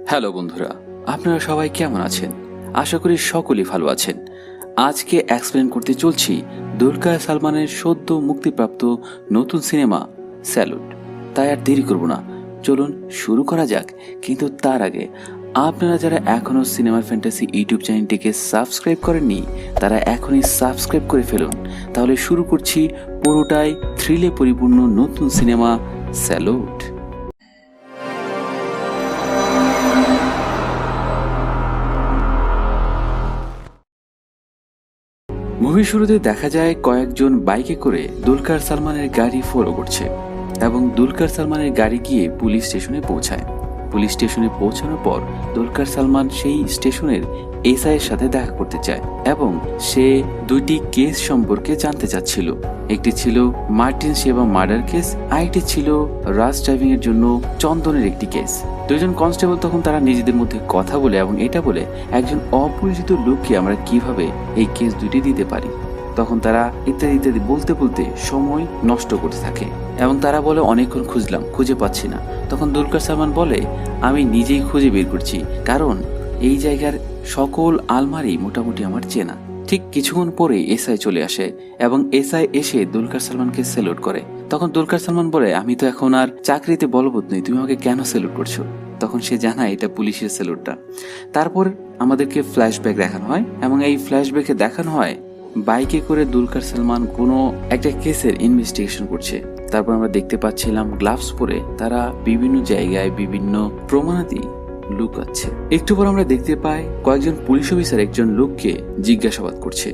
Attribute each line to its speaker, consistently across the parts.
Speaker 1: Hello বন্ধুরা, আপনারা সবাই কেমন আছেন? আশা করি সকলেই ভালো আছেন। আজকে এক্সপ্লেন করতে চলছি দুলকার সালমানের সদ্য মুক্তিপ্রাপ্ত নতুন সিনেমা স্যালুট। তাই আর দেরি করব না, চলুন শুরু করা যাক। কিন্তু তার আগে আপনারা যারা এখনো সিনেমা ফ্যান্টাসি ইউটিউব চ্যানেলটিকে সাবস্ক্রাইব করেননি তারা এখনই সাবস্ক্রাইব করে ফেলুন। তাহলে শুরু করছি পুরোটাই থ্রিলে পরিপূর্ণ নতুন সিনেমা স্যালুট। মুভির শুরুতে দেখা যায় কয়েকজন বাইকে করে দুলকার সালমানের গাড়ি ফলো করছে এবং দুলকার সালমানের গাড়ি গিয়ে পুলিশ স্টেশনে পৌঁছায়। পুলিশ স্টেশনে পৌঁছানোর পর দুলকার সালমান সেই স্টেশনের এসআই এর সাথে দেখা করতে চায় এবং সে দুইটি কেস সম্পর্কে জানতে চাচ্ছিল। একটি ছিল মার্টিন সেবা মার্ডার কেস, আরেকটি ছিল রাশ ড্রাইভিং এর জন্য চন্দনের একটি কেস। দুইজন কনস্টেবল তখন তারা নিজেদের মধ্যে কথা বলে এবং এটা বলে একজন অপরিচিত লোককে আমরা কিভাবে এই কেস দুটি দিতে পারি। তখন তারা ইত্যাদি ইত্যাদি বলতে বলতে সময় নষ্ট করতে থাকে এবং তারা বলে অনেকক্ষণ খুঁজলাম, খুঁজে পাচ্ছি না। তখন দুলকার সালমান বলে আমি নিজেই খুঁজে বের করছি, কারণ এই জায়গার সকল আলমারি মোটামুটি আমার চেনা। ঠিক কিছুক্ষণ পরে এসআই চলে আসে এবং এসআই এসে দুলকার সালমানকে স্যালুট করে। তখন দুলকার সালমান বলে আমি তো এখন আর চাকরিতে বলবৎ নই, তুমি আমাকে কেন স্যালুট করছো? তখন সে জানায় এটা পুলিশের স্যালুটটা। তারপর আমাদেরকে ফ্ল্যাশব্যাক দেখানো হয় এবং এই ফ্ল্যাশব্যাকে দেখানো হয় বাইকে করে দুলকার সালমান কোনো একটা কেসের ইনভেস্টিগেশন করছে। তারপর আমরা দেখতে পাচ্ছিলাম গ্লাভস পরে তারা বিভিন্ন জায়গায় বিভিন্ন প্রমাণাদি লুকাচ্ছে। একটু পর আমরা দেখতে পাই কয়েকজন পুলিশ অফিসার একজন লোককে জিজ্ঞাসাবাদ করছে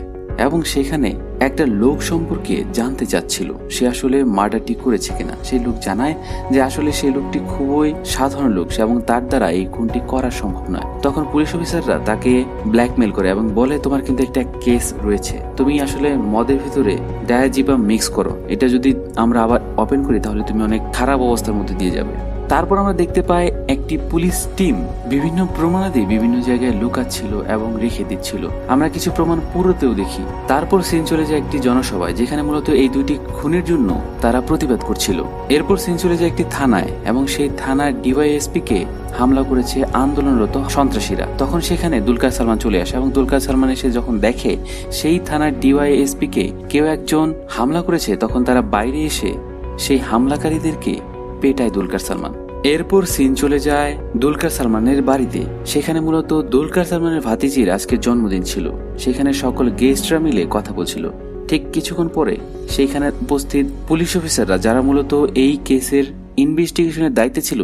Speaker 1: এবং সেখানে একটা লোক সম্পর্কে জানতে চাচ্ছিল সে আসলে মার্ডারটি করেছে কিনা। সেই লোক জানায় যে আসলে সেই লোকটি খুবই সাধারণ লোক এবং তার দ্বারা এই খুনটি করা সম্ভব নয়। তখন পুলিশ অফিসাররা তাকে ব্ল্যাকমেল করে এবং বলে তোমার কিন্তু একটা কেস রয়েছে, তুমি আসলে মদের ভিতরে ডায়াজিপাম মিক্স করো, এটা যদি আমরা আবার ওপেন করি তাহলে তুমি অনেক খারাপ অবস্থার মধ্যে দিয়ে যাবে। তারপর আমরা দেখতে পাই একটি পুলিশ টিম বিভিন্ন প্রমাণাদি বিভিন্ন জায়গায় লুকাচ্ছিল এবং রেখে দিচ্ছিল। আমরা কিছু প্রমাণ পুরোতেও দেখি। তারপর সিন চলে যায় একটি জনসভায় যেখানে মূলত এই দুইটি খুনের জন্য তারা প্রতিবাদ করছিল। এরপর সিন চলে যায় একটি থানায় এবং সেই থানার ডিওয়াইএসপি কে হামলা করেছে আন্দোলনরত সন্ত্রাসীরা। তখন সেখানে দুলকার সালমান চলে আসে এবং দুলকার সালমান এসে যখন দেখে সেই থানার ডিওয়াইএসপি কে কেউ একজন হামলা করেছে, তখন তারা বাইরে এসে সেই হামলাকারীদেরকে পেটায় দুলকার সালমান। এরপর সিন চলে যায় দুলকার সালমানের বাড়িতে। সেখানে মূলত দুলকার সালমানের ভাতিজির আজকে জন্মদিন ছিল। সেখানে সকল গেস্টরা মিলে কথা বলছিল। ঠিক কিছুক্ষণ পরে সেইখানে উপস্থিত পুলিশ অফিসাররা যারা মূলত এই কেসের ইনভেস্টিগেশনের দায়িত্বে ছিল,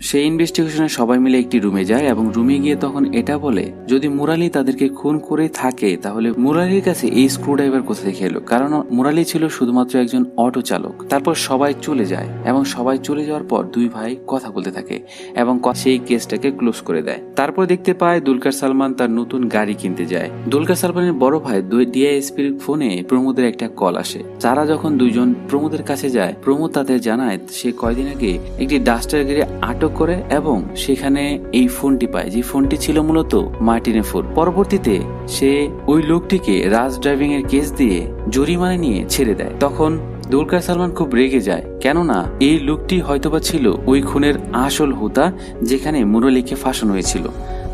Speaker 1: সেই ইনভেস্টিগেশনে সবাই মিলে একটি রুমে যায় এবং রুমে গিয়ে তখন এটা বলে যদি মুরালি তাদেরকে খুন করে থাকে তাহলে মুরালির কাছে এই স্ক্রুড্রাইভার কোথা থেকে এলো, কারণ মুরালি ছিল শুধুমাত্র একজন অটো চালক। তারপর সবাই চলে যায় এবং সবাই চলে যাওয়ার পর দুই ভাই কথা বলতে থাকে এবং সেই কেসটাকে ক্লোজ করে দেয়। তারপর দেখতে পায় দুলকার সালমান তার নতুন গাড়ি কিনতে যায়। দুলকার সালমানের বড় ভাই ডিআইএসপির ফোনে প্রমোদের একটা কল আসে। তারা যখন দুইজন প্রমোদের কাছে যায়, প্রমোদ তাদের জানায় সে কয়দিন আগে একটি ডাস্টার গাড়ি আটক করে এবং সেখানে এই ফোনটি পায়, যে ফোনটি ছিল মূলত মার্টিনের ফোন। পরবর্তীতে সে ওই লোকটিকে রাশ ড্রাইভিং এর কেস দিয়ে জরিমানা নিয়ে ছেড়ে দেয়। তখন দুলকার সালমান খুব রেগে যায়, কেননা এই লোকটি হয়তোবা ছিল ওই খুনের আসল হোতা যেখানে মুরালিকে ফাঁসানো হয়েছিল।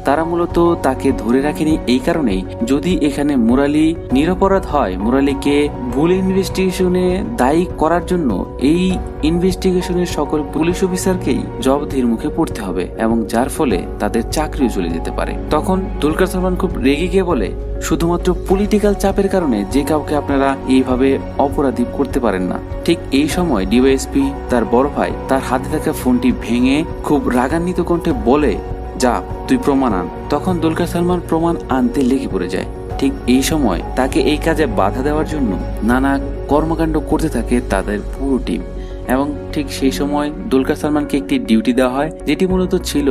Speaker 1: তারা মূলত তাকে ধরে রাখেনি এই কারণেই যদি এখানে মুরালি নিরপরাধ হয়, মুরালিকে ভুল ইনভেস্টিগেশনে দায়ী করার জন্য এই ইনভেস্টিগেশনের সকল পুলিশ অফিসারকেই জবাবদিহির মুখে পড়তে হবে এবং যার ফলে তাদের চাকরিও চলে যেতে পারে। তখন দুলকার সালমান খুব রেগে গিয়ে বলে শুধুমাত্র পলিটিক্যাল চাপের কারণে যে কাউকে আপনারা এইভাবে অপরাধী করতে পারেন না। ঠিক এই সময় ডিওএসপি তার বড় ভাই তার হাতে থাকা ফোনটি ভেঙে খুব রাগান্বিত কণ্ঠে বলে যা তুই প্রমাণ আন। তখন দুলকার সালমান প্রমাণ আনতে লেগে পড়ে যায়। ঠিক এই সময় তাকে এই কাজে বাধা দেওয়ার জন্য নানা কর্মকাণ্ড করতে থাকে তাদের পুরো টিম এবং ঠিক সেই সময় দুলকার সালমানকে একটি ডিউটি দেওয়া হয় যেটি মূলত ছিল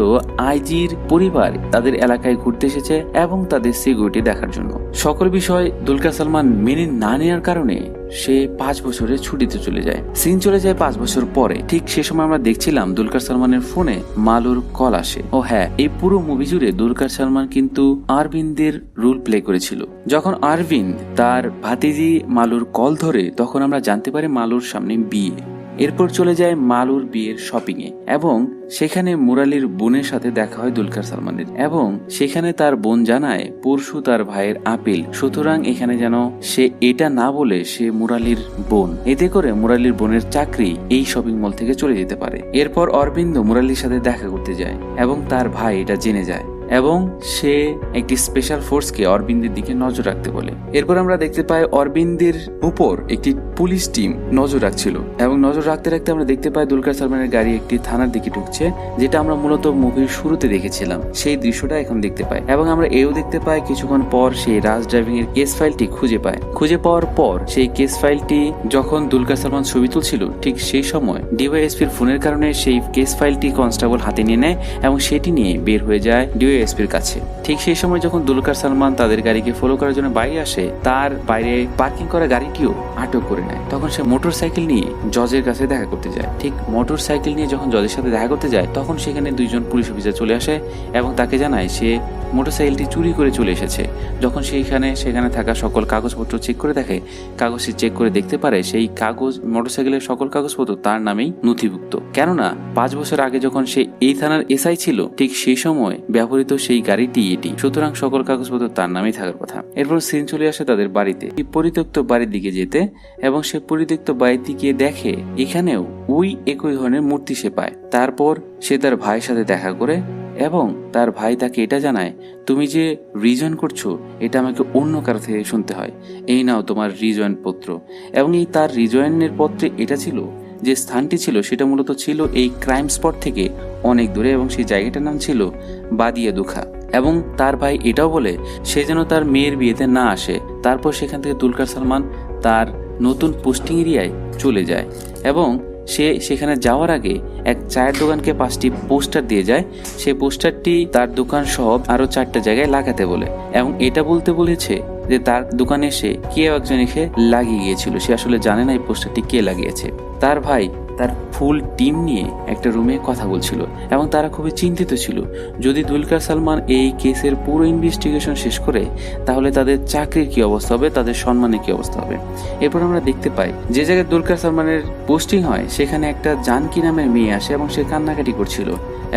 Speaker 1: আইজির পরিবার তাদের এলাকায় ঘুরতে এসেছে এবং তাদের সিকিউরিটি দেখার জন্য। সকল বিষয় দুলকার সালমান মেনে না নেওয়ার কারণে সে 5 বছরের ছুটিতে চলে যায়। সিন চলে যায় 5 বছর পরে। ঠিক সে সময় আমরা দেখছিলাম দুলকার সালমানের ফোনে মালুর কল আসে। ও হ্যাঁ, এই পুরো মুভি জুড়ে দুলকার সালমান কিন্তু আরবিন্দের রোল প্লে করেছিল। যখন আরবিন্দ তার ভাতিজি মালুর কল ধরে তখন আমরা জানতে পারি মালুর সামনে বিয়ে এরপর চলে যায় মালুর বিয়ের শপিং এ এবং সেখানে মুরালির বোনের সাথে দেখা হয় দুলকার সালমানের এবং সেখানে তার বোন জানায় পরশু তার ভাইয়ের আপিল, সুতরাং এখানে যেন সে এটা না বলে সে মুরালির বোন, এতে করে মুরালির বোনের চাকরি এই শপিং মল থেকে চলে যেতে পারে। এরপর অরবিন্দ মুরালির সাথে দেখা করতে যায় এবং তার ভাই এটা জেনে যায় এবং সে একটি স্পেশাল ফোর্সকে অরবিন্দের দিকে নজর রাখতে বলে। এরপর আমরা দেখতে পাই অরবিন্দের উপর একটি পুলিশ টিম নজর রাখছিল এবং নজর রাখতে রাখতে আমরা দেখতে পাই দুলকার সালমানের গাড়ি একটি থানার দিকে ঢুকছে, যেটা আমরা মূলত মুভির শুরুতে দেখেছিলাম, সেই দৃশ্যটা এখন দেখতে পাই। এবং আমরা এও দেখতে পাই কিছুক্ষণ পর সেই রাজ ড্রাইভিং এর কেস ফাইলটি খুঁজে পায়। খুঁজে পাওয়ার পর সেই কেস ফাইলটি যখন দুলকার সালমান ছবি তুলছিল ঠিক সেই সময় ডিওএসপির ফোনের কারণে সেই কেস ফাইলটি কনস্টেবল হাতে নিয়ে নেয় এবং সেটি নিয়ে বের হয়ে যায় ডিওএসপির কাছে। ঠিক সেই সময় যখন দুলকার সালমান তাদের গাড়িকে ফলো করার জন্য বাইরে আসে, তার বাইরে পার্কিং করা গাড়িটিও আটক করে নেয়। তখন সে মোটরসাইকেল নিয়ে জজের কাছে দেখা করতে যায়। ঠিক মোটরসাইকেল নিয়ে যখন জজের সাথে দেখা করতে যায় তখন সেখানে দুইজন পুলিশ অফিসার চলে আসে এবং তাকে জানায় সে মোটরসাইকেলটি চুরি করে চলে এসেছে। যখন সেখানে থাকা সকল কাগজপত্র চেক করে দেখে, কাগজটি চেক করে দেখতে পারে সেই কাগজ মোটরসাইকেলের সকল কাগজপত্র তার নামেই নথিভুক্ত, কেননা 5 বছর আগে যখন সে এই থানার এসআই ছিল ঠিক সেই সময় ব্যবহৃত সেই গাড়িটি এটি, সুতরাং সকল কাগজপত্র তার নামেই থাকার কথা। এরপর সিন চলে আসে তাদের বাড়িতে, পরিত্যক্ত বাড়ির দিকে যেতে এবং সে পরিত্যক্ত বাড়ির দিকে দেখে এখানেও ওই একই ধরনের মূর্তি সে পায়। তারপর সে তার ভাইয়ের সাথে দেখা করে এবং তার ভাই তাকে এটা জানায়, তুমি যে রিজয়েন করছো এটা আমাকে অন্য কারো থেকে শুনতে হয়, এই নাও তোমার রিজয়েন পত্র। এবং এই তার রিজয়েনের পত্রে এটা ছিল যে স্থানটি ছিল সেটা মূলত ছিল এই ক্রাইম স্পট থেকে অনেক দূরে এবং সেই জায়গাটার নাম ছিল বাদিয়া দুখা। এবং তার ভাই এটাও বলে সে যেন তার মেয়ের বিয়েতে না আসে। তারপর সেখান থেকে দুলকার সালমান তার নতুন পোস্টিং এরিয়ায় চলে যায় এবং সে সেখানে যাওয়ার আগে এক চায়ের দোকানকে 5টি পোস্টার দিয়ে যায়। সেই পোস্টারটি তার দোকান সহ আরো 4টা জায়গায় লাগাতে বলে এবং এটা বলতে বলেছে যে তার দোকানে এসে কেউ একজন এসে লাগিয়ে গিয়েছিল, সে আসলে জানে না এই পোস্টারটি কে লাগিয়েছে। তার ভাই তার ফুল টিম নিয়ে একটা রুমে কথা বলছিল এবং তারা খুবই চিন্তিত ছিল, যদি দুলকার সালমান এই কেসের পুরো ইনভেস্টিগেশন শেষ করে তাহলে তাদের চাকরির কি অবস্থা হবে, তাদের সম্মানের কি অবস্থা হবে। এরপর আমরা দেখতে পাই যে জায়গায় দুলকার সালমানের পোস্টিং হয় সেখানে একটা জানকি নামের মেয়ে আসে এবং সে কান্নাকাটি করছিল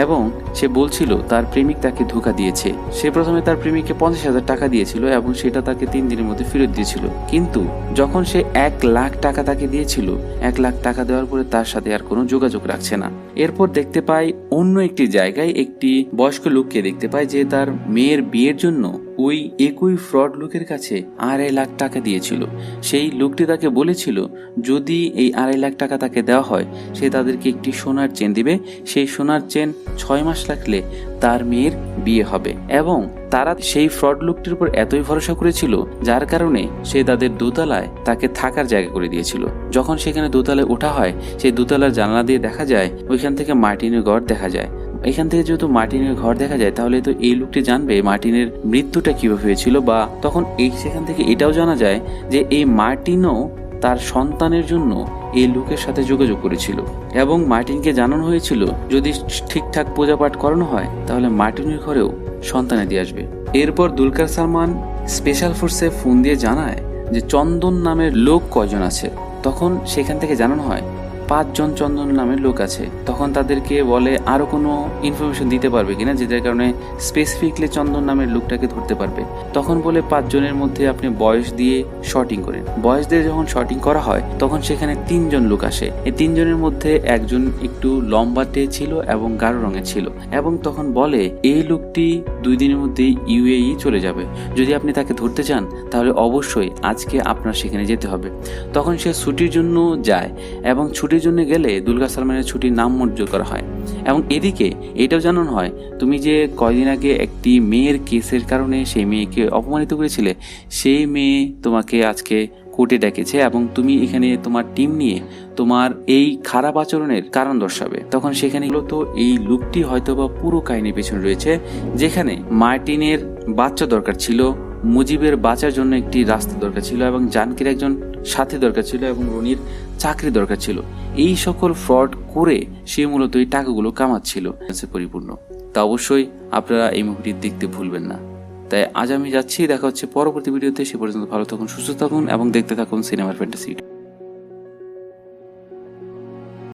Speaker 1: এবং সে বলছিল তার প্রেমিক তাকে ধোঁকা দিয়েছে। সে প্রথমে তার প্রেমিককে 50,000 টাকা দিয়েছিল এবং সেটা তাকে 3 দিনের মধ্যে ফেরত দিয়েছিল, কিন্তু যখন সে 1 লাখ টাকা তাকে দিয়েছিল 1 লাখ টাকা দেওয়ার পরে তার সাথে আর কোনো যোগাযোগ রাখছে না। এরপর দেখতে পাই অন্য একটি জায়গায় একটি বয়স্ক লোককে দেখতে পাই যে তার মেয়ের বিয়ের জন্য ওই একই ফ্রড লোকের কাছে 2.5 লাখ টাকা দিয়েছিল। সেই লোকটি তাকে বলেছিল যদি এই 2.5 লাখ টাকা তাকে দেওয়া হয় সে তাদেরকে একটি সোনার চেন দিবে, সেই সোনার চেন 6 মাস রাখলে তার মেয়ের বিয়ে হবে। এবং তারা সেই ফ্রড লোকটির উপর এতই ভরসা করেছিল যার কারণে সে তাদের দোতলায় তাকে থাকার জায়গা করে দিয়েছিল। যখন সেখানে দোতলায় ওঠা হয় সেই দোতলার জানলা দিয়ে দেখা যায় ওইখান থেকে মার্টিনের ঘর দেখা যায়। এখান থেকে যেহেতু মার্টিনের ঘর দেখা যায় তাহলে তো এই লোকটি জানবে মার্টিনের মৃত্যুটা কিভাবে হয়েছিল, বা তখন সেখান থেকে এটাও জানা যায় যে এই মার্টিনও তার সন্তানের জন্য এই লোকের সাথে যোগাযোগ করেছিল এবং মার্টিনকে জানানো হয়েছিল যদি ঠিকঠাক পূজাপাঠ করানো হয় তাহলে মার্টিনের ঘরেও সন্তান দিয়ে আসবে। এরপর দুলকার সালমান স্পেশাল ফোর্সে ফোন দিয়ে জানায় যে চন্দন নামের লোক কয়জন আছে। তখন সেখান থেকে জানানো হয় 5 জন চন্দন নামের লোক আছে। তখন তাদেরকে বলে আরো কোনো ইনফরমেশন দিতে পারবে কিনা যেটার কারণে স্পেসিফিকলি চন্দন নামের লোকটাকে ধরতে পারবে। তখন বলে 5 জনের মধ্যে আপনি বয়স দিয়ে শর্টিং করেন। বয়স দিয়ে যখন শর্টিং করা হয় তখন সেখানে 3 জন লোক আসে। এই 3 জনের মধ্যে একজন একটু লম্বাটে ছিল এবং গাঢ় রঙের ছিল এবং তখন বলে এই লোকটি 2 দিনের মধ্যেই ইউএই চলে যাবে, যদি আপনি তাকে ধরতে চান তাহলে অবশ্যই আজকে আপনার সেখানে যেতে হবে। তখন সে ছুটির জন্য যায় এবং ছুটির জন্য গেলে দুলকার সালমানের ছুটির নাম মঞ্জুর করা হয়। এবং এদিকে এটাও জানানো হয় তুমি যে কয়দিন আগে একটি মেয়ের কেসের কারণে সেই মেয়েকে অপমানিত করেছিলে, সেই মেয়ে তোমাকে আজকে কোর্টে ডেকেছে এবং তুমি এখানে তোমার টিম নিয়ে তোমার এই খারাপ আচরণের কারণ দর্শাবে। তখন সেখানে মূলত এই লোকটি হয়তোবা পুরো কাহিনীর পেছনে রয়েছে, যেখানে মার্টিনের বাচ্চা দরকার ছিল, মুজিবের বাঁচার জন্য একটি রাস্তা দরকার ছিল এবং জানকির একজন সাথী দরকার ছিল এবং রনির চাকরি দরকার ছিল। এই সকল ফ্রড করে সে মূলত এই টাকাগুলো কামাচ্ছিল পরিপূর্ণ। তা অবশ্যই আপনারা এই মুভিটি দেখতে ভুলবেন না। তাই আজ আমি যাচ্ছি, দেখা হচ্ছে পরবর্তী ভিডিওতে। সে পর্যন্ত ভালো থাকুন, সুস্থ থাকুন এবং দেখতে থাকুন সিনেমার ফ্যান্টাসি।